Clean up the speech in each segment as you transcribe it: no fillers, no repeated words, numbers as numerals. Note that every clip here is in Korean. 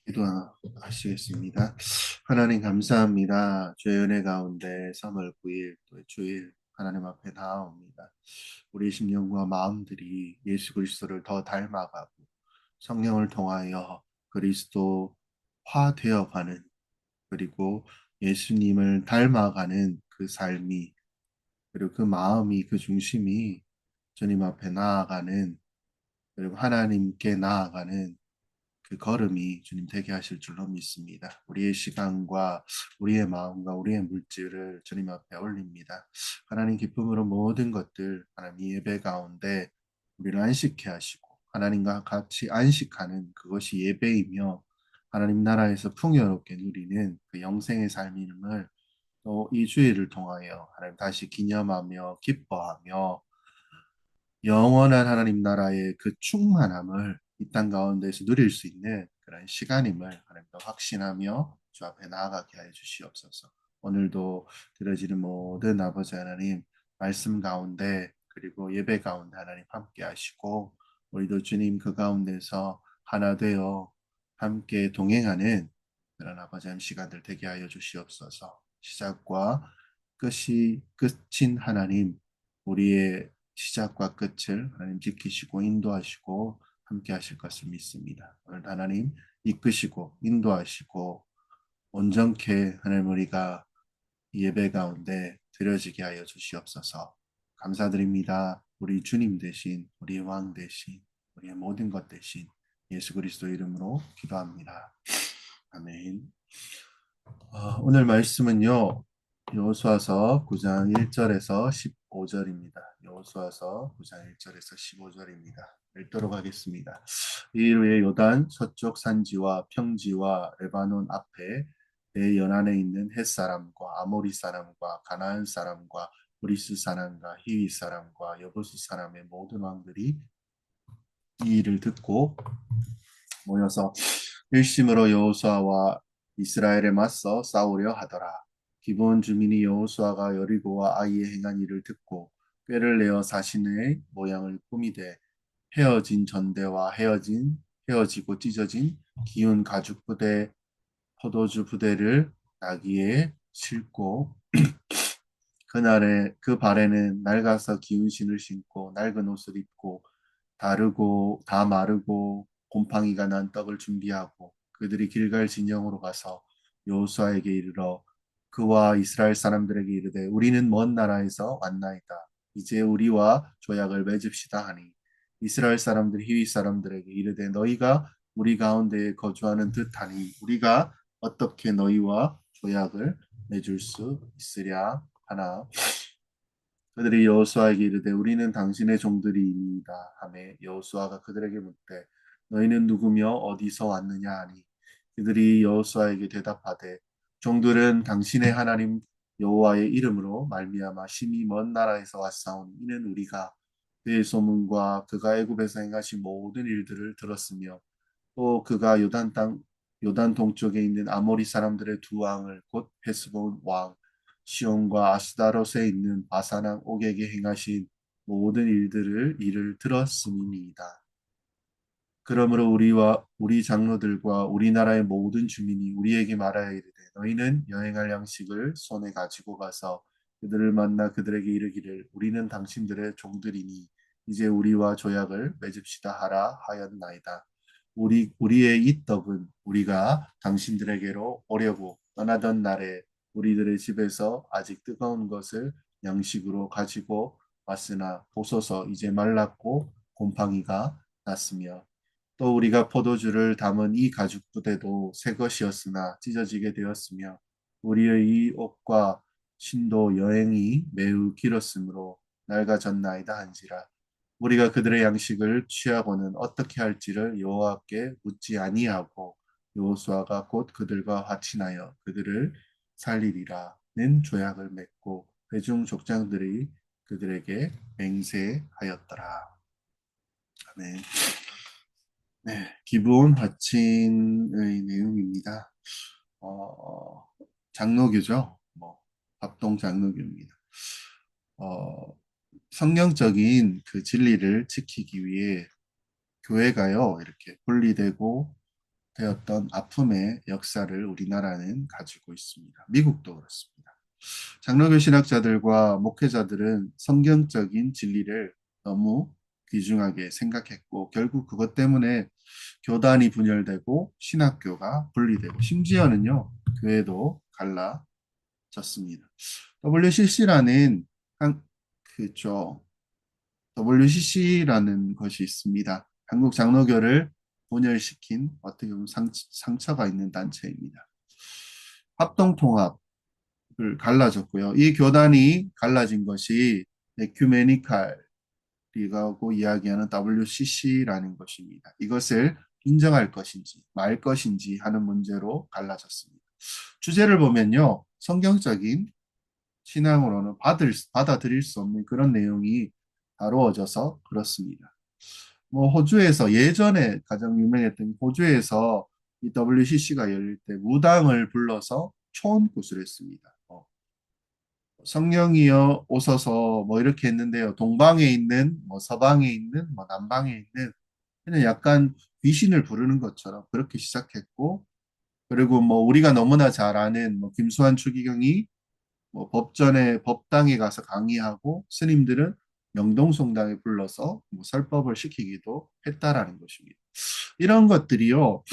기도하시겠습니다. 하나님 감사합니다. 주의 은혜 가운데 3월 9일 또 주일 하나님 앞에 나아옵니다. 우리 심령과 마음들이 예수 그리스도를 더 닮아가고 성령을 통하여 그리스도화 되어가는, 그리고 예수님을 닮아가는 그 삶이, 그리고 그 마음이, 그 중심이 주님 앞에 나아가는, 그리고 하나님께 나아가는 그 걸음이 주님 되게 하실 줄로 믿습니다. 우리의 시간과 우리의 마음과 우리의 물질을 주님 앞에 올립니다. 하나님 기쁨으로 모든 것들 하나님 예배 가운데 우리를 안식케 하시고 하나님과 같이 안식하는 그것이 예배이며 하나님 나라에서 풍요롭게 누리는 그 영생의 삶임을 또 이 주일을 통하여 하나님 다시 기념하며 기뻐하며 영원한 하나님 나라의 그 충만함을 이 땅 가운데서 누릴 수 있는 그런 시간임을 하나님도 확신하며 주 앞에 나아가게 하여 주시옵소서. 오늘도 드려지는 모든 아버지 하나님 말씀 가운데 그리고 예배 가운데 하나님 함께 하시고 우리도 주님 그 가운데서 하나 되어 함께 동행하는 그런 아버지 하나님 시간들 되게 하여 주시옵소서. 시작과 끝인 하나님, 우리의 시작과 끝을 하나님 지키시고 인도하시고 함께 하실 것을 믿습니다. 오늘 하나님 이끄시고 인도하시고 온전케 하나님 우리가 예배 가운데 드려지게 하여 주시옵소서. 감사드립니다. 우리 주님 대신, 우리 왕 대신, 우리의 모든 것 대신 예수 그리스도 이름으로 기도합니다. 아멘. 오늘 말씀은요. 여호수아서 9장 1절에서 15절입니다. 여호수아서 9장 1절에서 15절입니다. 읽도록 하겠습니다. 이 후에 요단 서쪽 산지와 평지와 레바논 앞에 내 연안에 있는 헷 사람과 아모리 사람과 가나안 사람과 브리스 사람과 히위 사람과 여부스 사람의 모든 왕들이 이 일을 듣고 모여서 일심으로 여호수아와 이스라엘에 맞서 싸우려 하더라. 기브온 주민이 여호수아가 여리고와 아이에 행한 일을 듣고 꾀를 내어 자신의 모양을 꾸미되 헤어진 전대와 헤어지고 찢어진 기운 가죽 부대 포도주 부대를 나귀에 싣고 그날에 그 발에는 낡아서 기운 신을 신고 낡은 옷을 입고 다 마르고 곰팡이가 난 떡을 준비하고 그들이 길갈 진영으로 가서 여호수아에게 이르러 그와 이스라엘 사람들에게 이르되 우리는 먼 나라에서 왔나이다. 이제 우리와 조약을 맺읍시다 하니 이스라엘 사람들 히위 사람들에게 이르되 너희가 우리 가운데 거주하는 듯하니 우리가 어떻게 너희와 조약을 맺을 수 있으랴 하나. 그들이 여호수아에게 이르되 우리는 당신의 종들이니이다 하매 여호수아가 그들에게 묻되 너희는 누구며 어디서 왔느냐 하니 그들이 여호수아에게 대답하되 종들은 당신의 하나님 여호와의 이름으로 말미암아 심히 먼 나라에서 왔사오니 이는 우리가 그의 소문과 그가 애굽에서 행하신 모든 일들을 들었으며 또 그가 요단 동쪽에 있는 아모리 사람들의 두 왕을 곧 헤스본 왕 시온과 아스다롯에 있는 바사랑 옥에게 행하신 모든 일을 들었음이니이다. 그러므로 우리와 우리 장로들과 우리나라의 모든 주민이 우리에게 말하여 이르되 너희는 여행할 양식을 손에 가지고 가서 그들을 만나 그들에게 이르기를 우리는 당신들의 종들이니 이제 우리와 조약을 맺읍시다 하라 하였나이다. 우리의 이 떡은 우리가 당신들에게로 오려고 떠나던 날에 우리들의 집에서 아직 뜨거운 것을 양식으로 가지고 왔으나 보소서 이제 말랐고 곰팡이가 났으며 또 우리가 포도주를 담은 이 가죽 부대도 새 것이었으나 찢어지게 되었으며 우리의 이 옷과 신도 여행이 매우 길었으므로 낡아졌나이다 한지라 우리가 그들의 양식을 취하고는 어떻게 할지를 여호와께 묻지 아니하고 여호수아가 곧 그들과 화친하여 그들을 살리리라는 조약을 맺고 회중 족장들이 그들에게 맹세하였더라. 아멘. 네, 기브온 화친의 내용입니다. 어, 장로교죠. 합동 장로교입니다. 어, 성경적인 그 진리를 지키기 위해 교회가요, 이렇게 분리되고 되었던 아픔의 역사를 우리나라는 가지고 있습니다. 미국도 그렇습니다. 장로교 신학자들과 목회자들은 성경적인 진리를 너무 귀중하게 생각했고 결국 그것 때문에 교단이 분열되고 신학교가 분리되고 심지어는요 교회도 갈라졌습니다. WCC라는 한 그죠 WCC라는 것이 있습니다. 한국 장로교를 분열시킨 어떻게 보면 상처가 있는 단체입니다. 합동통합을 갈라졌고요. 이 교단이 갈라진 것이 에큐메니칼이라고 이야기하는 WCC라는 것입니다. 이것을 인정할 것인지 말 것인지 하는 문제로 갈라졌습니다. 주제를 보면요. 성경적인 신앙으로는 받아들일 수 없는 그런 내용이 다루어져서 그렇습니다. 뭐 호주에서 예전에 가장 유명했던 호주에서 이 WCC가 열릴 때 무당을 불러서 초원굿을 했습니다. 성령이여 오소서 뭐 이렇게 했는데요. 동방에 있는 뭐 서방에 있는 뭐 남방에 있는 그냥 약간 귀신을 부르는 것처럼 그렇게 시작했고 그리고 뭐 우리가 너무나 잘 아는 뭐 김수환 추기경이 뭐 법전에 법당에 가서 강의하고 스님들은 명동성당에 불러서 뭐 설법을 시키기도 했다라는 것입니다. 이런 것들이요.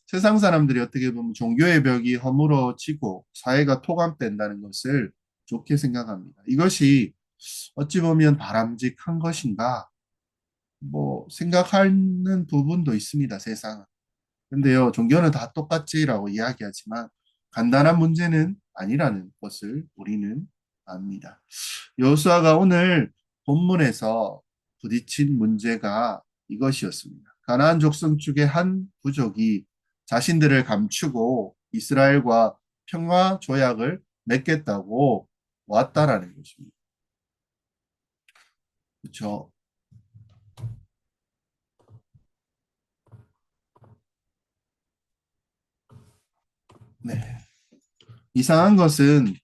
세상 사람들이 어떻게 보면 종교의 벽이 허물어지고 사회가 토감된다는 것을 좋게 생각합니다. 이것이 어찌 보면 바람직한 것인가? 뭐 생각하는 부분도 있습니다. 세상은. 근데요, 종교는 다 똑같지라고 이야기하지만 간단한 문제는 아니라는 것을 우리는 압니다. 여호수아가 오늘 본문에서 부딪힌 문제가 이것이었습니다. 가나안 족속 중에 한 부족이 자신들을 감추고 이스라엘과 평화 조약을 맺겠다고 왔다라는 것입니다. 그렇죠? 네. 이상한 것은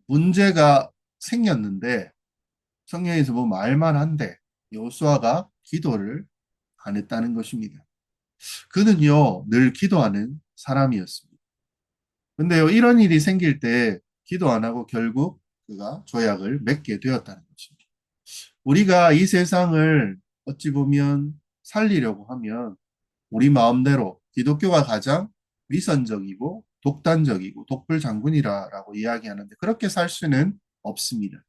문제가 생겼는데 성경에서 뭐 말만 한데 여호수아가 기도를 안 했다는 것입니다. 그는요, 늘 기도하는 사람이었습니다. 근데요, 이런 일이 생길 때 기도 안 하고 결국 그가 조약을 맺게 되었다는 것입니다. 우리가 이 세상을 어찌 보면 살리려고 하면 우리 마음대로 기독교가 가장 위선적이고 독단적이고 독불장군이라고 이야기하는데 그렇게 살 수는 없습니다.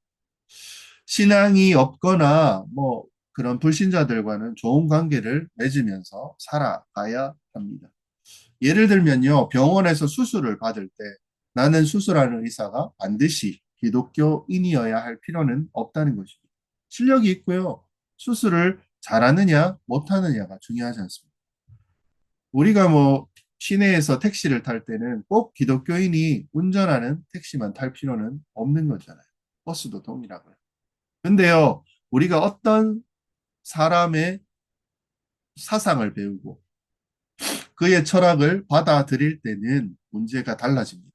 신앙이 없거나 뭐 그런 불신자들과는 좋은 관계를 맺으면서 살아가야 합니다. 예를 들면요, 병원에서 수술을 받을 때 나는 수술하는 의사가 반드시 기독교인이어야 할 필요는 없다는 것입니다. 실력이 있고요. 수술을 잘하느냐, 못하느냐가 중요하지 않습니다. 우리가 뭐 시내에서 택시를 탈 때는 꼭 기독교인이 운전하는 택시만 탈 필요는 없는 거잖아요. 버스도 동일하고요. 근데요, 우리가 어떤 사람의 사상을 배우고 그의 철학을 받아들일 때는 문제가 달라집니다.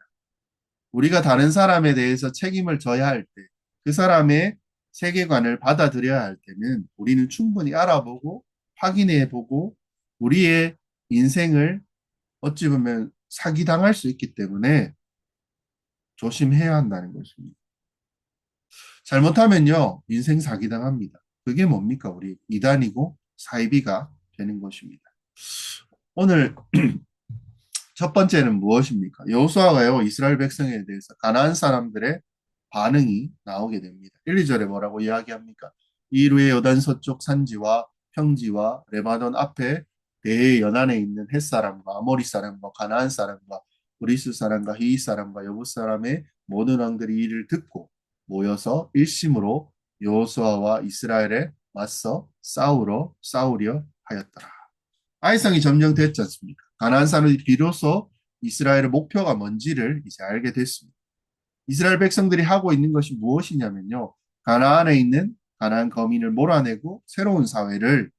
우리가 다른 사람에 대해서 책임을 져야 할 때, 그 사람의 세계관을 받아들여야 할 때는 우리는 충분히 알아보고 확인해 보고 우리의 인생을 어찌 보면 사기당할 수 있기 때문에 조심해야 한다는 것입니다. 잘못하면요, 인생 사기당합니다. 그게 뭡니까? 우리 이단이고 사이비가 되는 것입니다. 오늘 첫 번째는 무엇입니까? 여호수아가요, 이스라엘 백성에 대해서 가나안 사람들의 반응이 나오게 됩니다. 1, 2절에 뭐라고 이야기합니까? 이루의 요단 서쪽 산지와 평지와 레바논 앞에 대해 연안에 있는 헷 사람과 아모리 사람과 가나안 사람과 브리스 사람과 히위 사람과 여부 사람의 모든 왕들이 이를 듣고 모여서 일심으로 여호수아와 이스라엘에 맞서 싸우려 하였더라. 아이성이 점령됐지 않습니까? 가나안 사람이 비로소 이스라엘의 목표가 뭔지를 이제 알게 됐습니다. 이스라엘 백성들이 하고 있는 것이 무엇이냐면요. 가나안에 있는 가나안 거민을 몰아내고 새로운 사회를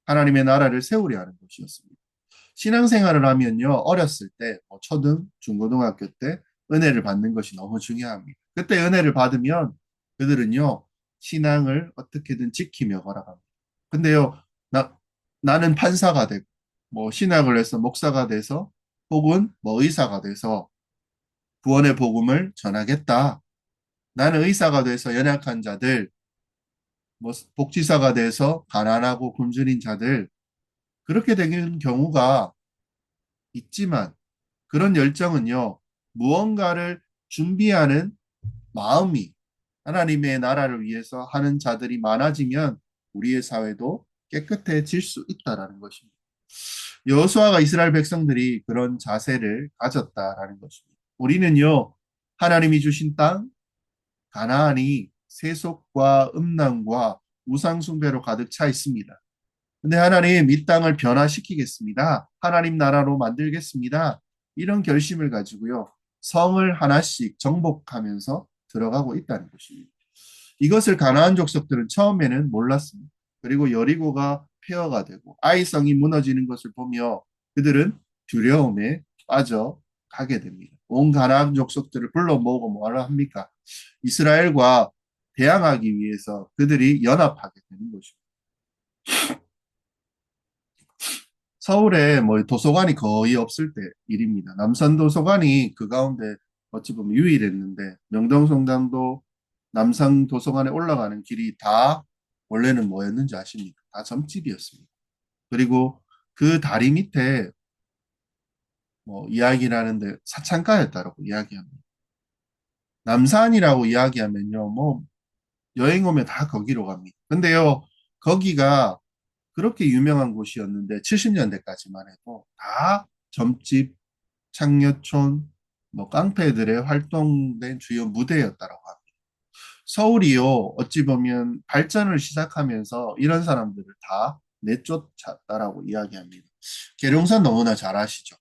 하나님의 나라를 세우려 하는 것이었습니다. 신앙생활을 하면요. 어렸을 때 초등, 중고등학교 때 은혜를 받는 것이 너무 중요합니다. 그때 은혜를 받으면 그들은요. 신앙을 어떻게든 지키며 걸어갑니다. 근데요. 나는 판사가 되고 뭐 신학을 해서 목사가 돼서 혹은 뭐 의사가 돼서 구원의 복음을 전하겠다. 나는 의사가 돼서 연약한 자들, 뭐 복지사가 돼서 가난하고 굶주린 자들 그렇게 되는 경우가 있지만 그런 열정은요, 무언가를 준비하는 마음이 하나님의 나라를 위해서 하는 자들이 많아지면 우리의 사회도 깨끗해질 수 있다라는 것입니다. 여호수아가 이스라엘 백성들이 그런 자세를 가졌다라는 것입니다. 우리는요, 하나님이 주신 땅, 가나안이 세속과 음란과 우상숭배로 가득 차 있습니다. 근데 하나님 이 땅을 변화시키겠습니다. 하나님 나라로 만들겠습니다. 이런 결심을 가지고요. 성을 하나씩 정복하면서 들어가고 있다는 것입니다. 이것을 가나안 족속들은 처음에는 몰랐습니다. 그리고 여리고가 폐허가 되고 아이성이 무너지는 것을 보며 그들은 두려움에 빠져 가게 됩니다. 온 가나안 족속들을 불러 모으고 뭐라 합니까? 이스라엘과 대항하기 위해서 그들이 연합하게 되는 것입니다. 서울에 뭐 도서관이 거의 없을 때 일입니다. 남산 도서관이 그 가운데 어찌 보면 유일했는데 명동성당도 남산 도서관에 올라가는 길이 다 원래는 뭐였는지 아십니까? 다 점집이었습니다. 그리고 그 다리 밑에 뭐 이야기를 하는데 사창가였다라고 이야기합니다. 남산이라고 이야기하면요, 뭐 여행 오면 다 거기로 갑니다. 근데요, 거기가 그렇게 유명한 곳이었는데 70년대까지만 해도 다 점집, 창녀촌, 뭐 깡패들의 활동된 주요 무대였다고 합니다. 서울이요, 어찌 보면 발전을 시작하면서 이런 사람들을 다 내쫓았다라고 이야기합니다. 계룡산 너무나 잘 아시죠?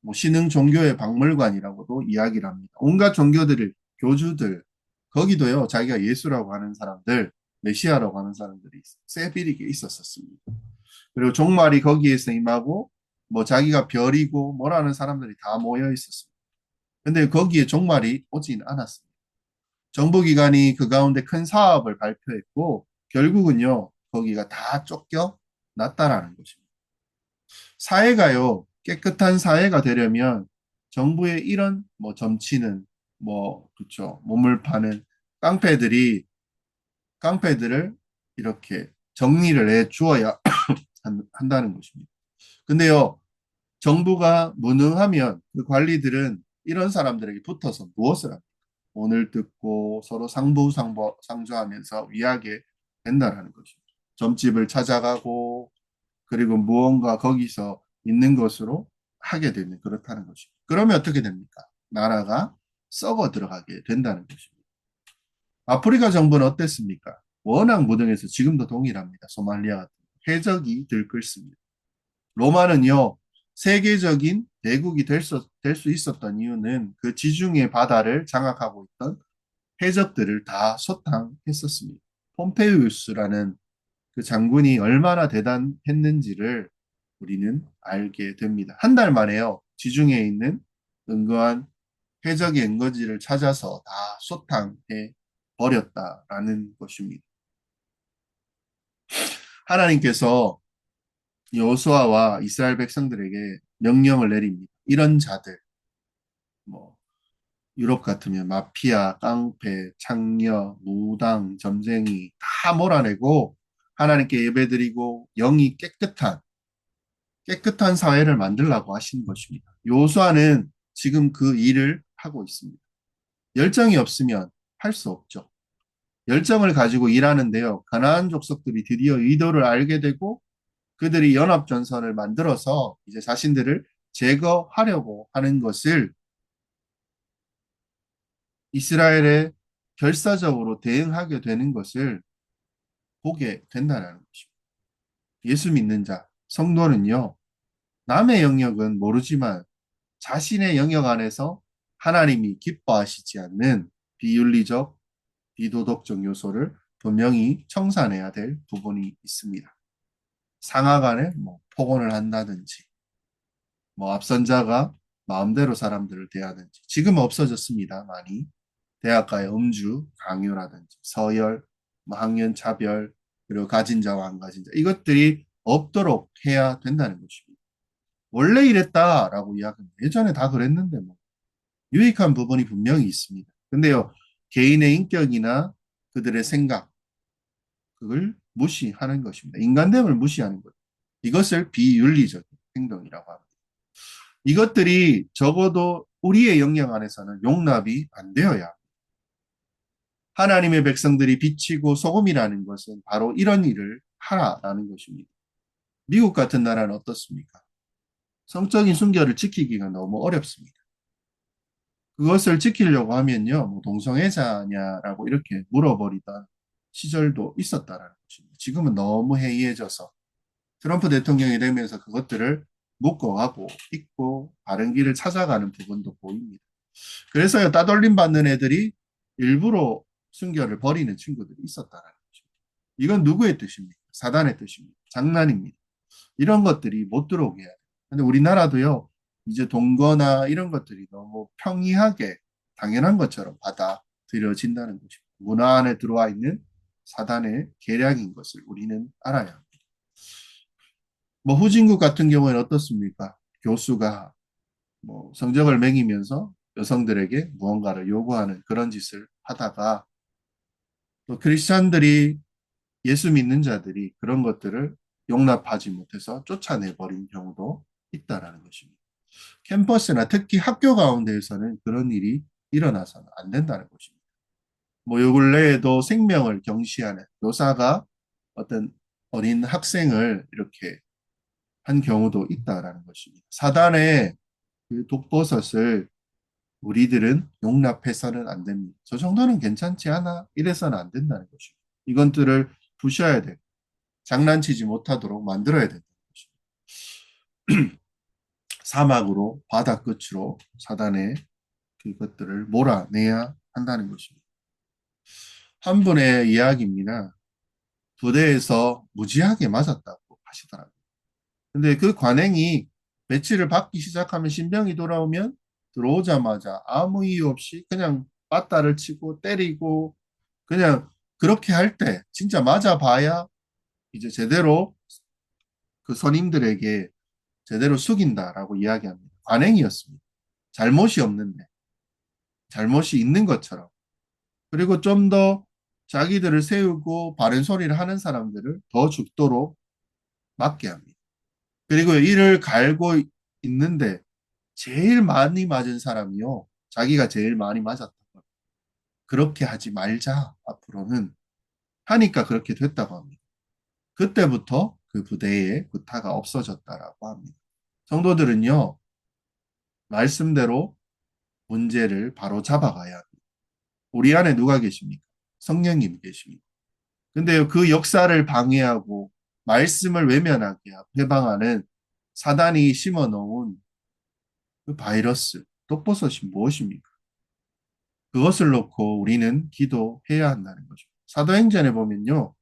뭐 신흥 종교의 박물관이라고도 이야기를 합니다. 온갖 종교들을 교주들 거기도요 자기가 예수라고 하는 사람들 메시아라고 하는 사람들이 세비리게 있었었습니다. 그리고 종말이 거기에서 임하고 뭐 자기가 별이고 뭐라는 사람들이 다 모여 있었습니다. 근데 거기에 종말이 오진 않았습니다. 정부기관이 그 가운데 큰 사업을 발표했고 결국은요 거기가 다 쫓겨 났다라는 것입니다. 사회가요, 깨끗한 사회가 되려면 정부의 이런 뭐 점치는 뭐 그렇죠. 몸을 파는 깡패들이 깡패들을 이렇게 정리를 해 주어야 한다는 것입니다. 근데요, 정부가 무능하면 그 관리들은 이런 사람들에게 붙어서 무엇을 합니까? 오늘 듣고 서로 상부상조하면서 위하게 된다라는 것입니다. 점집을 찾아가고 그리고 무언가 거기서 있는 것으로 하게 되면 그렇다는 것입니다. 그러면 어떻게 됩니까? 나라가 썩어 들어가게 된다는 것입니다. 아프리카 정부는 어땠습니까? 워낙 무능해서 지금도 동일합니다. 소말리아 같은 해적이 들끓습니다. 로마는요, 세계적인 대국이 될 수 있었던 이유는 그 지중해 바다를 장악하고 있던 해적들을 다 소탕했었습니다. 폼페이우스라는 그 장군이 얼마나 대단했는지를 우리는 알게 됩니다. 한 달 만에요. 지중해에 있는 은거한 해적의 근거지를 찾아서 다 소탕해 버렸다라는 것입니다. 하나님께서 여호수아와 이스라엘 백성들에게 명령을 내립니다. 이런 자들, 뭐 유럽 같으면 마피아, 깡패, 창녀, 무당, 점쟁이 다 몰아내고 하나님께 예배드리고 영이 깨끗한 사회를 만들라고 하시는 것입니다. 여호수아는 지금 그 일을 하고 있습니다. 열정이 없으면 할 수 없죠. 열정을 가지고 일하는데요. 가나안 족속들이 드디어 의도를 알게 되고 그들이 연합전선을 만들어서 이제 자신들을 제거하려고 하는 것을 이스라엘에 결사적으로 대응하게 되는 것을 보게 된다는 것입니다. 예수 믿는 자, 성도는요, 남의 영역은 모르지만 자신의 영역 안에서 하나님이 기뻐하시지 않는 비윤리적, 비도덕적 요소를 분명히 청산해야 될 부분이 있습니다. 상하 간에 뭐 폭언을 한다든지, 뭐 앞선 자가 마음대로 사람들을 대하든지, 지금 없어졌습니다, 많이. 대학가의 음주, 강요라든지, 서열, 뭐 학년 차별, 그리고 가진 자와 안 가진 자, 이것들이 없도록 해야 된다는 것입니다. 원래 이랬다라고 이야기합니다. 예전에 다 그랬는데 뭐 유익한 부분이 분명히 있습니다. 근데요, 개인의 인격이나 그들의 생각, 그걸 무시하는 것입니다. 인간됨을 무시하는 것. 이것을 비윤리적인 행동이라고 합니다. 이것들이 적어도 우리의 영역 안에서는 용납이 안 되어야 하나님의 백성들이 비치고 소금이라는 것은 바로 이런 일을 하라라는 것입니다. 미국 같은 나라는 어떻습니까? 성적인 순결을 지키기가 너무 어렵습니다. 그것을 지키려고 하면요, 뭐 동성애자냐라고 이렇게 물어버리던 시절도 있었다라는 것입니다. 지금은 너무 해이해져서 트럼프 대통령이 되면서 그것들을 묶어가고 있고 바른 길을 찾아가는 부분도 보입니다. 그래서요, 따돌림 받는 애들이 일부러 순결을 버리는 친구들이 있었다는 것입니다. 이건 누구의 뜻입니까? 사단의 뜻입니다. 장난입니다. 이런 것들이 못 들어오게 해야 돼요. 근데 우리나라도요, 이제 동거나 이런 것들이 너무 평이하게 당연한 것처럼 받아들여진다는 것입니다. 문화 안에 들어와 있는 사단의 계략인 것을 우리는 알아야 합니다. 뭐 후진국 같은 경우에는 어떻습니까? 교수가 뭐 성적을 매기면서 여성들에게 무언가를 요구하는 그런 짓을 하다가 또 크리스찬들이 예수 믿는 자들이 그런 것들을 용납하지 못해서 쫓아내버린 경우도 있다라는 것입니다. 캠퍼스나 특히 학교 가운데에서는 그런 일이 일어나서는 안 된다는 것입니다. 뭐 요 근래에도 생명을 경시하는 교사가 어떤 어린 학생을 이렇게 한 경우도 있다라는 것입니다. 사단의 그 독버섯을 우리들은 용납해서는 안 됩니다. 저 정도는 괜찮지 않아? 이래서는 안 된다는 것입니다. 이것들을 부셔야 돼. 장난치지 못하도록 만들어야 된다는 것입니다. 사막으로 바다 끝으로 사단의 그것들을 몰아내야 한다는 것입니다. 한 분의 이야기입니다. 부대에서 무지하게 맞았다고 하시더라고요. 근데 그 관행이 배치를 받기 시작하면 신병이 돌아오면 들어오자마자 아무 이유 없이 그냥 빠따를 치고 때리고 그냥 그렇게 할 때 진짜 맞아봐야 이제 제대로 그 선임들에게 제대로 숙인다라고 이야기합니다. 관행이었습니다. 잘못이 없는데 잘못이 있는 것처럼 그리고 좀 더 자기들을 세우고 바른 소리를 하는 사람들을 더 죽도록 맞게 합니다. 그리고 이를 갈고 있는데 제일 많이 맞은 사람이요. 자기가 제일 많이 맞았던 거. 그렇게 하지 말자. 앞으로는 하니까 그렇게 됐다고 합니다. 그때부터 그 부대에 구타가 없어졌다라고 합니다. 성도들은요. 말씀대로 문제를 바로 잡아가야 합니다. 우리 안에 누가 계십니까? 성령님이 계십니다. 근데 그 역사를 방해하고 말씀을 외면하게 해방하는 사단이 심어 놓은 그 바이러스, 독버섯이 무엇입니까? 그것을 놓고 우리는 기도해야 한다는 거죠. 사도행전에 보면요.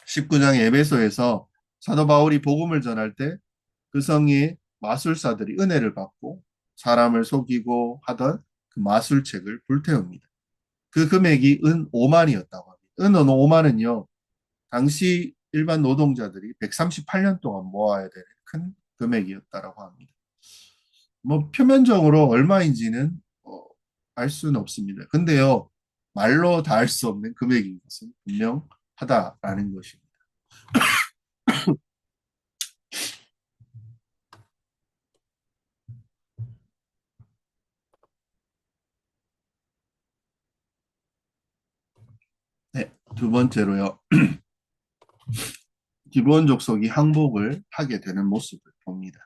19장 에베소에서 사도 바울이 복음을 전할 때 그 성의 마술사들이 은혜를 받고 사람을 속이고 하던 그 마술책을 불태웁니다. 그 금액이 은 5만이었다고 합니다. 은 5만은요. 당시 일반 노동자들이 138년 동안 모아야 되는 큰 금액이었다고 합니다. 뭐 표면적으로 얼마인지는 알 수는 없습니다. 근데요, 말로 다 알 수 없는 금액인 것은 분명하다라는 것입니다. 네, 두 번째로요. 기브온 족속이 항복을 하게 되는 모습을 봅니다.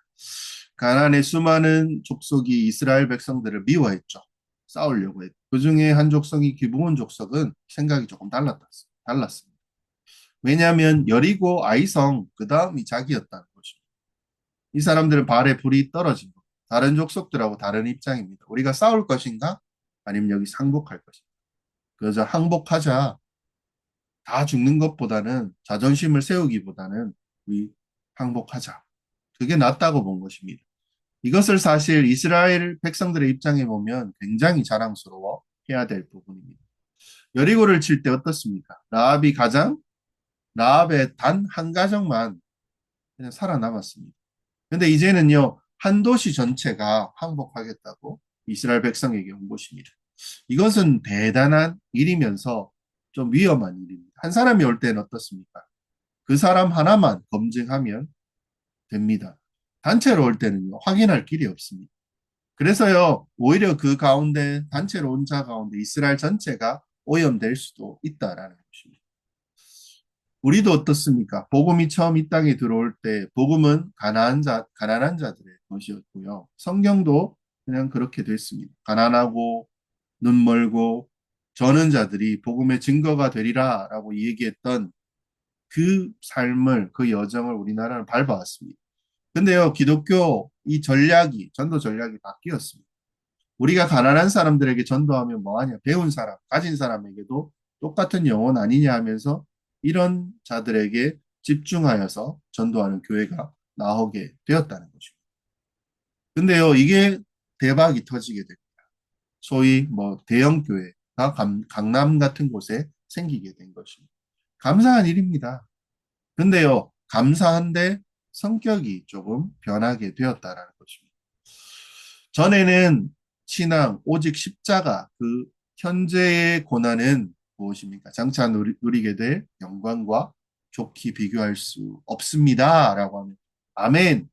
가나안의 수많은 족속이 이스라엘 백성들을 미워했죠. 싸우려고 했죠. 그 중에 한 족속이 기브온 족속은 생각이 조금 달랐습니다. 왜냐하면 여리고 아이성 그 다음이 자기였다는 것입니다. 이 사람들은 발에 불이 떨어진 것. 다른 족속들하고 다른 입장입니다. 우리가 싸울 것인가? 아니면 여기 항복할 것인가? 그래서 항복하자. 다 죽는 것보다는 자존심을 세우기보다는 우리 항복하자. 그게 낫다고 본 것입니다. 이것을 사실 이스라엘 백성들의 입장에 보면 굉장히 자랑스러워 해야 될 부분입니다. 여리고를 칠 때 어떻습니까? 라합의 단 한 가정만 그냥 살아남았습니다. 근데 이제는요, 한 도시 전체가 항복하겠다고 이스라엘 백성에게 온 것입니다. 이것은 대단한 일이면서 좀 위험한 일입니다. 한 사람이 올 때는 어떻습니까? 그 사람 하나만 검증하면 됩니다. 단체로 올 때는요, 확인할 길이 없습니다. 그래서요, 오히려 그 가운데, 단체로 온 자 가운데 이스라엘 전체가 오염될 수도 있다라는 것입니다. 우리도 어떻습니까? 복음이 처음 이 땅에 들어올 때, 복음은 가난한 자들의 것이었고요. 성경도 그냥 그렇게 됐습니다. 가난하고, 눈 멀고, 저는 자들이 복음의 증거가 되리라 라고 얘기했던 그 삶을, 그 여정을 우리나라는 밟아왔습니다. 근데요, 기독교 이 전략이, 전도 전략이 바뀌었습니다. 우리가 가난한 사람들에게 전도하면 뭐하냐? 배운 사람, 가진 사람에게도 똑같은 영혼 아니냐 하면서 이런 자들에게 집중하여서 전도하는 교회가 나오게 되었다는 것입니다. 근데요, 이게 대박이 터지게 됩니다. 소위 뭐 대형 교회가 강남 같은 곳에 생기게 된 것입니다. 감사한 일입니다. 근데요, 감사한데 성격이 조금 변하게 되었다라는 것입니다. 전에는 신앙, 오직 십자가, 그 현재의 고난은 무엇입니까? 장차 누리게 될 영광과 좋게 비교할 수 없습니다. 라고 하면, 아멘,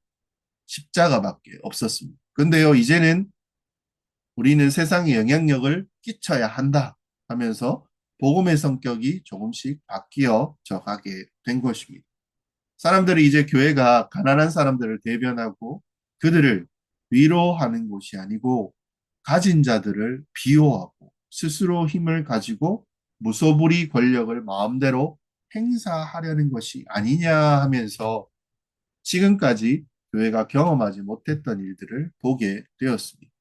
십자가밖에 없었습니다. 근데요, 이제는 우리는 세상에 영향력을 끼쳐야 한다 하면서 복음의 성격이 조금씩 바뀌어져 가게 된 것입니다. 사람들이 이제 교회가 가난한 사람들을 대변하고 그들을 위로하는 곳이 아니고 가진 자들을 비호하고 스스로 힘을 가지고 무소불위 권력을 마음대로 행사하려는 것이 아니냐 하면서 지금까지 교회가 경험하지 못했던 일들을 보게 되었습니다.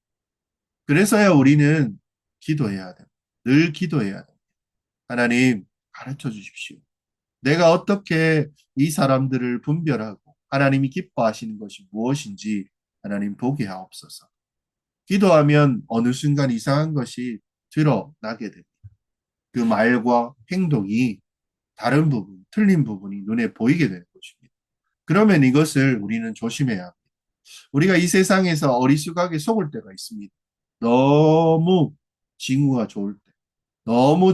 그래서야 우리는 기도해야 됩니다. 늘 기도해야 됩니다. 하나님 가르쳐 주십시오. 내가 어떻게 이 사람들을 분별하고 하나님이 기뻐하시는 것이 무엇인지 하나님 보게 하옵소서. 기도하면 어느 순간 이상한 것이 드러나게 됩니다. 그 말과 행동이 다른 부분, 틀린 부분이 눈에 보이게 되는 것입니다. 그러면 이것을 우리는 조심해야 합니다. 우리가 이 세상에서 어리숙하게 속을 때가 있습니다. 너무 징후가 좋을 때, 너무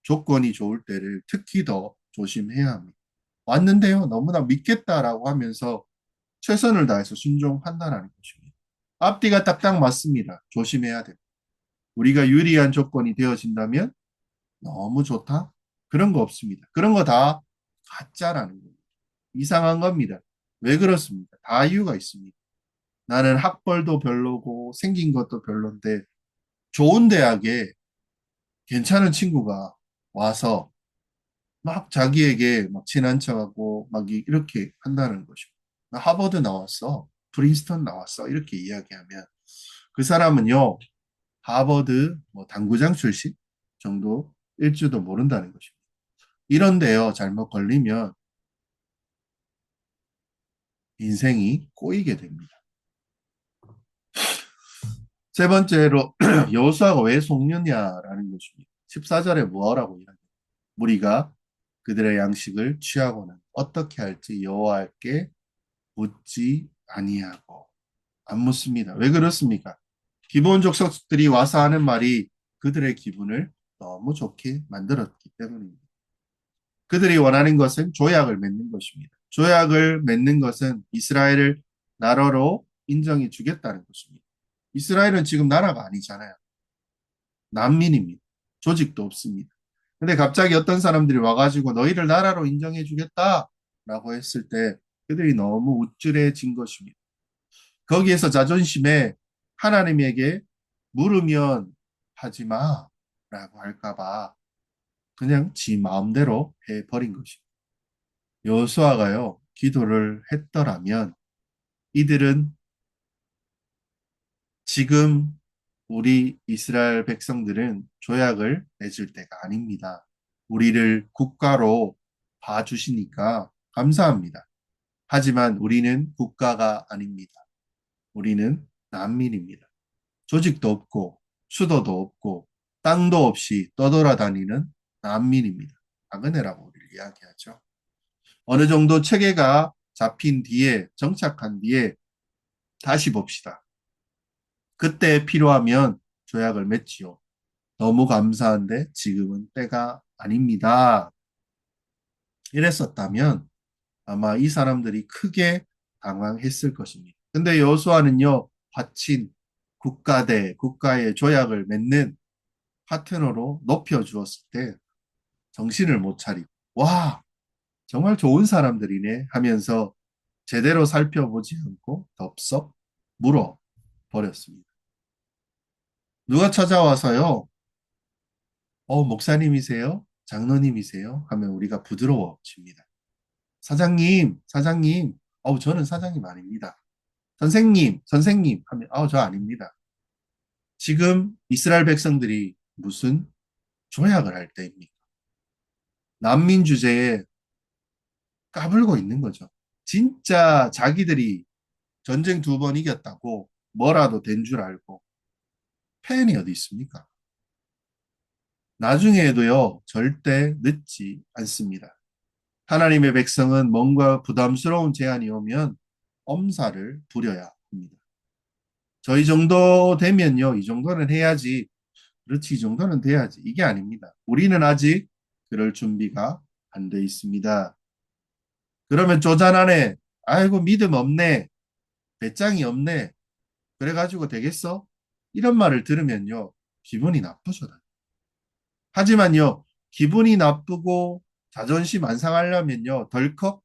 조건이 좋을 때를 특히 더 조심해야 합니다. 왔는데요, 너무나 믿겠다라고 하면서 최선을 다해서 순종한다는 것입니다. 앞뒤가 딱딱 맞습니다. 조심해야 됩니다. 우리가 유리한 조건이 되어진다면 너무 좋다? 그런 거 없습니다. 그런 거 다 가짜라는 겁니다. 이상한 겁니다. 왜 그렇습니까? 다 이유가 있습니다. 나는 학벌도 별로고 생긴 것도 별론데 좋은 대학에 괜찮은 친구가 와서 막 자기에게 막 친한 척하고 막 이렇게 한다는 것이고 나 하버드 나왔어, 프린스턴 나왔어 이렇게 이야기하면 그 사람은요 하버드 뭐 당구장 출신 정도일지도 모른다는 것입니다. 이런데요 잘못 걸리면 인생이 꼬이게 됩니다. 세 번째로 여호수아가 왜 속느냐라는 것입니다. 14절에 뭐라고 이야기합니다. 무리가 그들의 양식을 취하고는 어떻게 할지 여호와께 묻지 아니하고 안 묻습니다. 왜 그렇습니까? 기본적 석들이 와서 하는 말이 그들의 기분을 너무 좋게 만들었기 때문입니다. 그들이 원하는 것은 조약을 맺는 것입니다. 조약을 맺는 것은 이스라엘을 나라로 인정해 주겠다는 것입니다. 이스라엘은 지금 나라가 아니잖아요. 난민입니다. 조직도 없습니다. 근데 갑자기 어떤 사람들이 와가지고 너희를 나라로 인정해 주겠다라고 했을 때 그들이 너무 우쭐해진 것입니다. 거기에서 자존심에 하나님에게 물으면 하지 마라고 할까봐 그냥 지 마음대로 해버린 것입니다. 여호수아가요 기도를 했더라면 이들은 지금 우리 이스라엘 백성들은 조약을 맺을 때가 아닙니다. 우리를 국가로 봐주시니까 감사합니다. 하지만 우리는 국가가 아닙니다. 우리는 난민입니다. 조직도 없고 수도도 없고 땅도 없이 떠돌아다니는 난민입니다. 나그네라고 우리를 이야기하죠. 어느 정도 체계가 잡힌 뒤에, 정착한 뒤에 다시 봅시다. 그때 필요하면 조약을 맺지요. 너무 감사한데 지금은 때가 아닙니다. 이랬었다면 아마 이 사람들이 크게 당황했을 것입니다. 근데 여호수아는요, 화친 국가의 조약을 맺는 파트너로 높여주었을 때 정신을 못 차리고, 와, 정말 좋은 사람들이네 하면서 제대로 살펴보지 않고 덥석 물어버렸습니다. 누가 찾아와서요, 목사님이세요? 장로님이세요? 하면 우리가 부드러워집니다. 사장님, 사장님, 저는 사장님 아닙니다. 선생님, 선생님 하면, 저 아닙니다. 지금 이스라엘 백성들이 무슨 조약을 할 때입니까? 난민 주제에 까불고 있는 거죠. 진짜 자기들이 전쟁 2번 이겼다고 뭐라도 된 줄 알고 팬이 어디 있습니까? 나중에도요, 절대 늦지 않습니다. 하나님의 백성은 뭔가 부담스러운 제안이 오면 엄살을 부려야 합니다. 저 이 정도 되면요, 이 정도는 해야지. 그렇지, 이 정도는 돼야지. 이게 아닙니다. 우리는 아직 그럴 준비가 안 돼 있습니다. 그러면 쪼잔하네. 아이고, 믿음 없네. 배짱이 없네. 그래가지고 되겠어? 이런 말을 들으면요, 기분이 나쁘죠. 하지만요, 기분이 나쁘고 자존심 안 상하려면요, 덜컥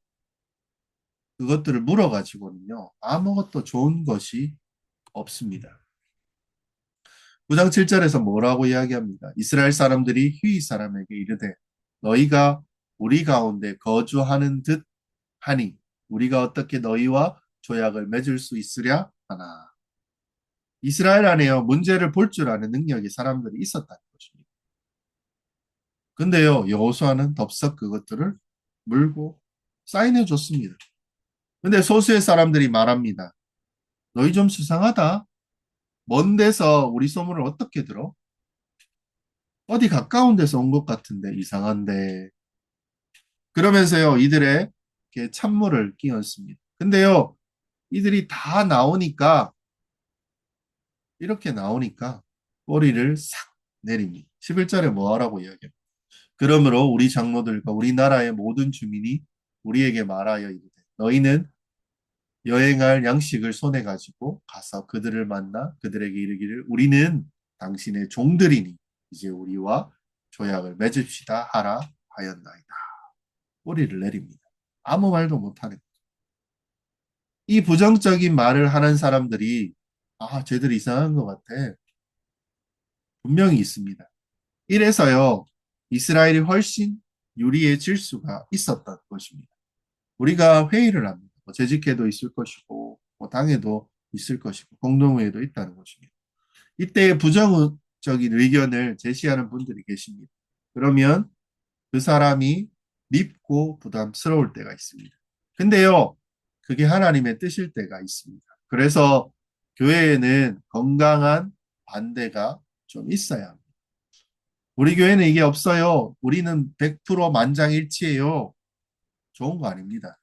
그것들을 물어가지고는요, 아무것도 좋은 것이 없습니다. 9장 7절에서 뭐라고 이야기합니다. 이스라엘 사람들이 휘이 사람에게 이르되 너희가 우리 가운데 거주하는 듯 하니 우리가 어떻게 너희와 조약을 맺을 수 있으랴 하나. 이스라엘 안에요, 문제를 볼 줄 아는 능력이 사람들이 있었다는 것입니다. 근데요, 여호수아는 덥석 그것들을 물고 사인해 줬습니다. 근데 소수의 사람들이 말합니다. 너희 좀 수상하다. 먼 데서 우리 소문을 어떻게 들어? 어디 가까운 데서 온 것 같은데 이상한데. 그러면서요, 이들의 이렇게 찬물을 끼얹습니다. 근데요, 이들이 다 나오니까, 이렇게 나오니까 꼬리를 싹 내립니다. 11절에 뭐 하라고 이야기합니다. 그러므로 우리 장로들과 우리나라의 모든 주민이 우리에게 말하여 이르되 너희는 여행할 양식을 손에 가지고 가서 그들을 만나 그들에게 이르기를 우리는 당신의 종들이니 이제 우리와 조약을 맺읍시다 하라 하였나이다. 꼬리를 내립니다. 아무 말도 못하는 이 부정적인 말을 하는 사람들이 쟤들 이상한 것 같아. 분명히 있습니다. 이래서요, 이스라엘이 훨씬 유리해질 수가 있었던 것입니다. 우리가 회의를 합니다. 뭐 재직회도 있을 것이고, 뭐 당회도 있을 것이고, 공동회의도 있다는 것입니다. 이때 부정적인 의견을 제시하는 분들이 계십니다. 그러면 그 사람이 밉고 부담스러울 때가 있습니다. 근데요, 그게 하나님의 뜻일 때가 있습니다. 그래서 교회에는 건강한 반대가 좀 있어야 합니다. 우리 교회는 이게 없어요. 우리는 100% 만장일치예요. 좋은 거 아닙니다.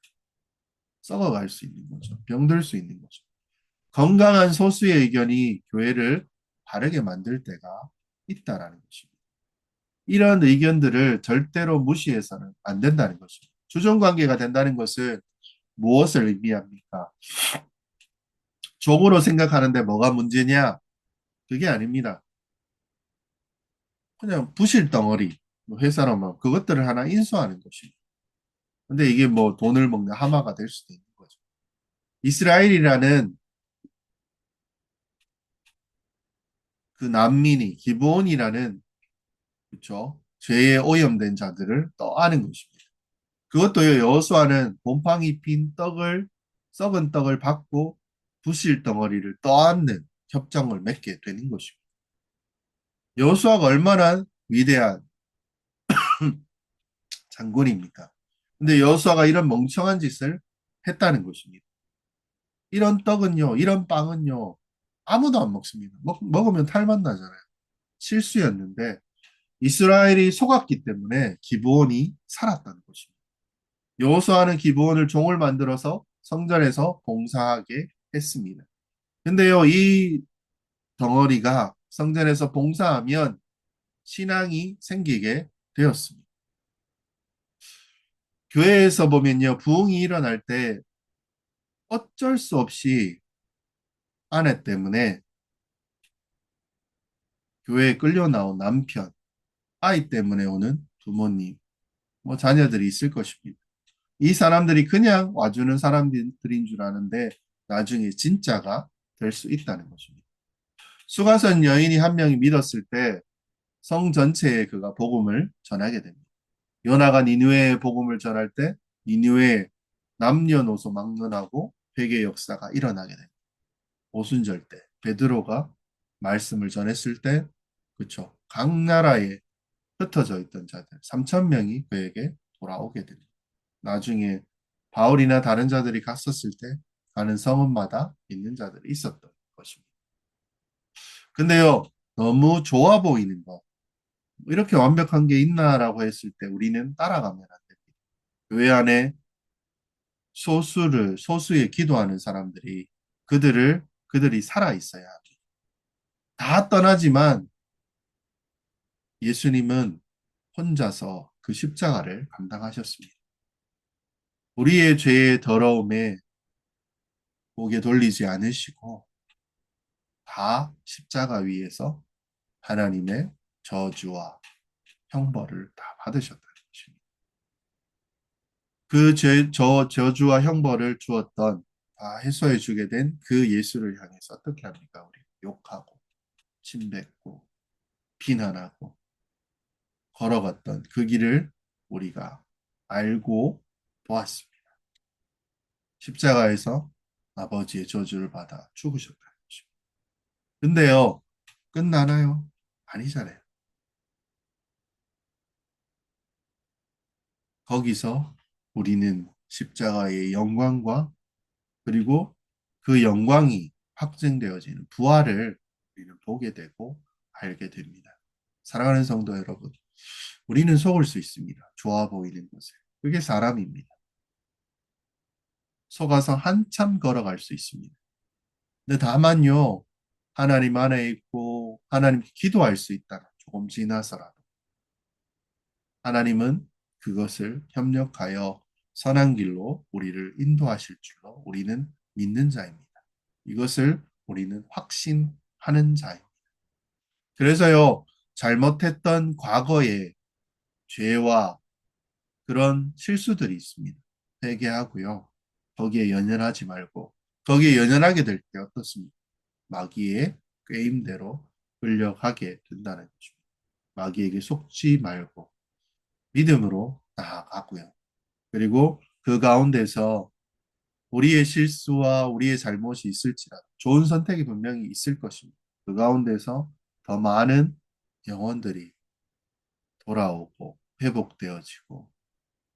썩어갈 수 있는 거죠. 병들 수 있는 거죠. 건강한 소수의 의견이 교회를 바르게 만들 때가 있다라는 것입니다. 이런 의견들을 절대로 무시해서는 안 된다는 것입니다. 주종관계가 된다는 것은 무엇을 의미합니까? 종으로 생각하는데 뭐가 문제냐? 그게 아닙니다. 그냥 부실 덩어리, 뭐 회사로만 그것들을 하나 인수하는 것입니다. 근데 이게 뭐 돈을 먹는 하마가 될 수도 있는 거죠. 이스라엘이라는 그 난민이 기브온이라는 그렇죠? 죄에 오염된 자들을 떠안는 것입니다. 그것도요, 여호수아는 곰팡이 핀 떡을 썩은 떡을 받고 부실 덩어리를 떠안는 협정을 맺게 되는 것입니다. 여호수아가 얼마나 위대한 장군입니까? 근데 여호수아가 이런 멍청한 짓을 했다는 것입니다. 이런 떡은요, 이런 빵은요, 아무도 안 먹습니다. 먹으면 탈만 나잖아요. 실수였는데 이스라엘이 속았기 때문에 기브온이 살았다는 것입니다. 여호수아는 기브온을 종을 만들어서 성전에서 봉사하게 했습니다. 근데요, 이 덩어리가 성전에서 봉사하면 신앙이 생기게 되었습니다. 교회에서 보면요, 부흥이 일어날 때 어쩔 수 없이 아내 때문에 교회에 끌려 나온 남편, 아이 때문에 오는 부모님, 뭐 자녀들이 있을 것입니다. 이 사람들이 그냥 와주는 사람들인 줄 아는데 나중에 진짜가 될 수 있다는 것입니다. 수가선 여인이 한 명이 믿었을 때 성 전체에 그가 복음을 전하게 됩니다. 요나가 니느웨에 복음을 전할 때 니느웨에 남녀노소 막론하고 회개 역사가 일어나게 됩니다. 오순절 때 베드로가 말씀을 전했을 때 그쵸 각 나라에 흩어져 있던 자들 3천 명이 그에게 돌아오게 됩니다. 나중에 바울이나 다른 자들이 갔었을 때 가는 성읍마다 있는 자들이 있었던 것입니다. 근데요, 너무 좋아 보이는 것, 이렇게 완벽한 게 있나라고 했을 때 우리는 따라가면 안 됩니다. 교회 안에 소수에 기도하는 사람들이 그들이 살아 있어야 합니다. 다 떠나지만 예수님은 혼자서 그 십자가를 감당하셨습니다. 우리의 죄의 더러움에 고개 돌리지 않으시고 다 십자가 위에서 하나님의 저주와 형벌을 다 받으셨다는 것입니다. 저주와 형벌을 주었던 다 해소해 주게 된 그 예수를 향해서 어떻게 합니까? 우리 욕하고 침뱉고 비난하고 걸어갔던 그 길을 우리가 알고 보았습니다. 십자가에서 아버지의 저주를 받아 죽으셨다는 것입니다. 근데요, 끝나나요? 아니잖아요. 거기서 우리는 십자가의 영광과 그리고 그 영광이 확증되어지는 부활을 우리는 보게 되고 알게 됩니다. 사랑하는 성도 여러분, 우리는 속을 수 있습니다. 좋아 보이는 것에. 그게 사람입니다. 속아서 한참 걸어갈 수 있습니다. 근데 다만요, 하나님 안에 있고 하나님께 기도할 수 있다. 조금 지나서라도. 하나님은 그것을 협력하여 선한 길로 우리를 인도하실 줄로 우리는 믿는 자입니다. 이것을 우리는 확신하는 자입니다. 그래서요, 잘못했던 과거의 죄와 그런 실수들이 있습니다. 회개하고요. 거기에 연연하지 말고 거기에 연연하게 될 때 어떻습니까? 마귀의 꾀임대로 끌려가게 된다는 것입니다. 마귀에게 속지 말고 믿음으로 나아가고요. 그리고 그 가운데서 우리의 실수와 우리의 잘못이 있을지라도 좋은 선택이 분명히 있을 것입니다. 그 가운데서 더 많은 영혼들이 돌아오고 회복되어지고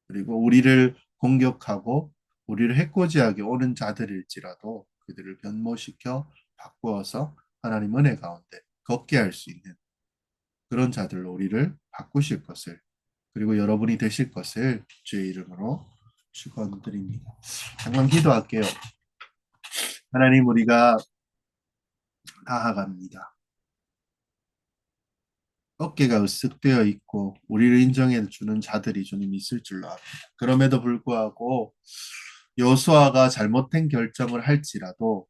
그리고 우리를 공격하고 우리를 해코지하게 오는 자들일지라도 그들을 변모시켜 바꾸어서 하나님 은혜 가운데 걷게 할 수 있는 그런 자들로 우리를 바꾸실 것을 그리고 여러분이 되실 것을 주의 이름으로 축원드립니다. 잠깐 기도할게요. 하나님 우리가 나아갑니다. 어깨가 으쓱되어 있고 우리를 인정해 주는 자들이 주님 있을 줄로 압니다. 그럼에도 불구하고 여호수아가 잘못된 결정을 할지라도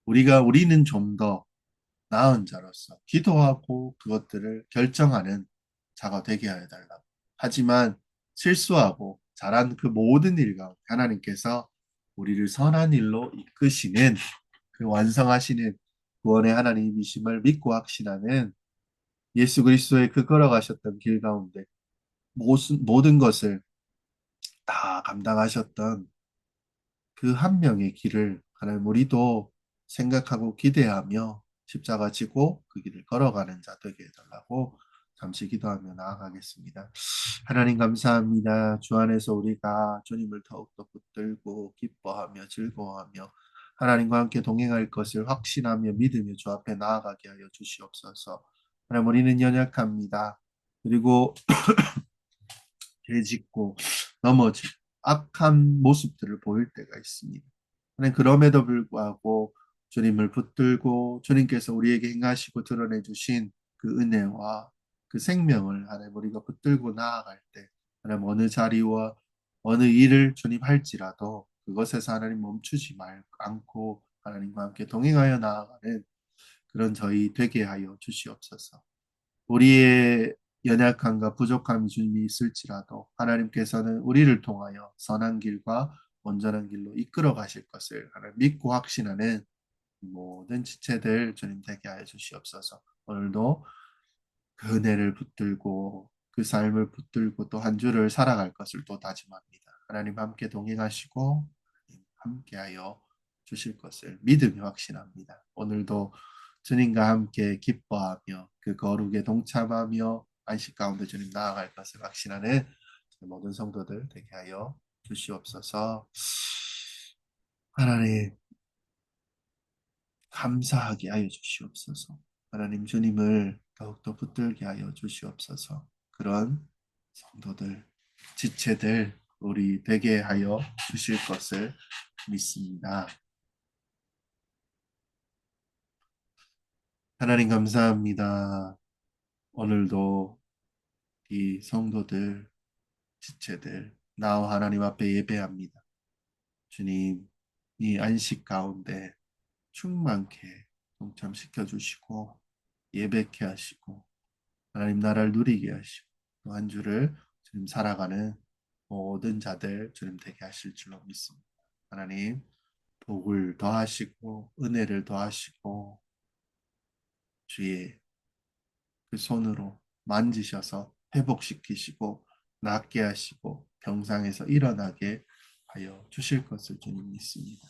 우리는 좀 더 나은 자로서 기도하고 그것들을 결정하는 자가 되게 하여 달라고. 하지만 실수하고 잘한 그 모든 일 가운데 하나님께서 우리를 선한 일로 이끄시는 그 완성하시는 구원의 하나님이심을 믿고 확신하는 예수 그리스도의 그 걸어가셨던 길 가운데 모든 것을 다 감당하셨던 그 한 명의 길을 하나님 우리도 생각하고 기대하며 십자가 지고 그 길을 걸어가는 자 되게 해달라고 잠시 기도하며 나아가겠습니다. 하나님 감사합니다. 주 안에서 우리가 주님을 더욱더 붙들고 기뻐하며 즐거워하며 하나님과 함께 동행할 것을 확신하며 믿으며 주 앞에 나아가게 하여 주시옵소서. 하나님 우리는 연약합니다. 그리고 죄짓고 넘어지고 악한 모습들을 보일 때가 있습니다. 그럼에도 불구하고 주님을 붙들고 주님께서 우리에게 행하시고 드러내 주신 그 은혜와 그 생명을 하나님 우리가 붙들고 나아갈 때 하나님 어느 자리와 어느 일을 주님 할지라도 그것에서 하나님 멈추지 않고 하나님과 함께 동행하여 나아가는 그런 저희 되게 하여 주시옵소서. 우리의 연약함과 부족함이 주님이 있을지라도 하나님께서는 우리를 통하여 선한 길과 온전한 길로 이끌어 가실 것을 하나님 믿고 확신하는 모든 지체들 주님 되게 하여 주시옵소서. 오늘도 그 은혜를 붙들고 그 삶을 붙들고 또 한 주를 살아갈 것을 또 다짐합니다. 하나님 함께 동행하시고 함께하여 주실 것을 믿음이 확신합니다. 오늘도 주님과 함께 기뻐하며 그 거룩에 동참하며 안식 가운데 주님 나아갈 것을 확신하는 모든 성도들 되게 하여 주시옵소서. 하나님 감사하게 하여 주시옵소서. 하나님 주님을 더욱더 붙들게 하여 주시옵소서. 그런 성도들, 지체들 우리 되게 하여 주실 것을 믿습니다. 하나님 감사합니다. 오늘도 이 성도들, 지체들 나와 하나님 앞에 예배합니다. 주님, 이 안식 가운데 충만케 동참시켜 주시고 예배케 하시고 하나님 나라를 누리게 하시고 또 한 주를 주님 살아가는 모든 자들 주님 되게 하실 줄로 믿습니다. 하나님 복을 더하시고 은혜를 더하시고 주의 그 손으로 만지셔서 회복시키시고 낫게 하시고 병상에서 일어나게 하여 주실 것을 주님 믿습니다.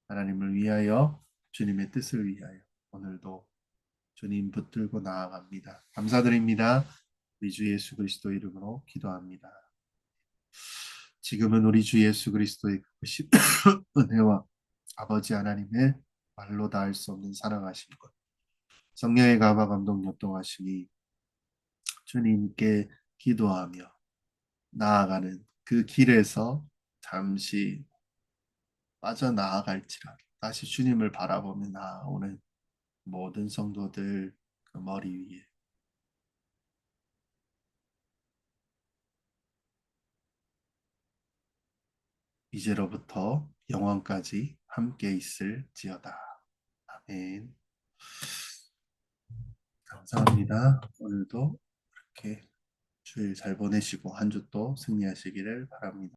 하나님을 위하여 주님의 뜻을 위하여 오늘도 주님 붙들고 나아갑니다. 감사드립니다. 우리 주 예수 그리스도 이름으로 기도합니다. 지금은 우리 주 예수 그리스도의 크신 은혜와 아버지 하나님의 말로 닿을 수 없는 사랑하심 것, 성령의 감화 감동 역동하심이 주님께 기도하며 나아가는 그 길에서 잠시 빠져나아갈지라도 다시 주님을 바라보며 나아오는 모든 성도들 그 머리 위에 이제로부터 영원까지 함께 있을지어다. 아멘. 감사합니다. 오늘도 이렇게 주일 잘 보내시고 한 주 또 승리하시기를 바랍니다.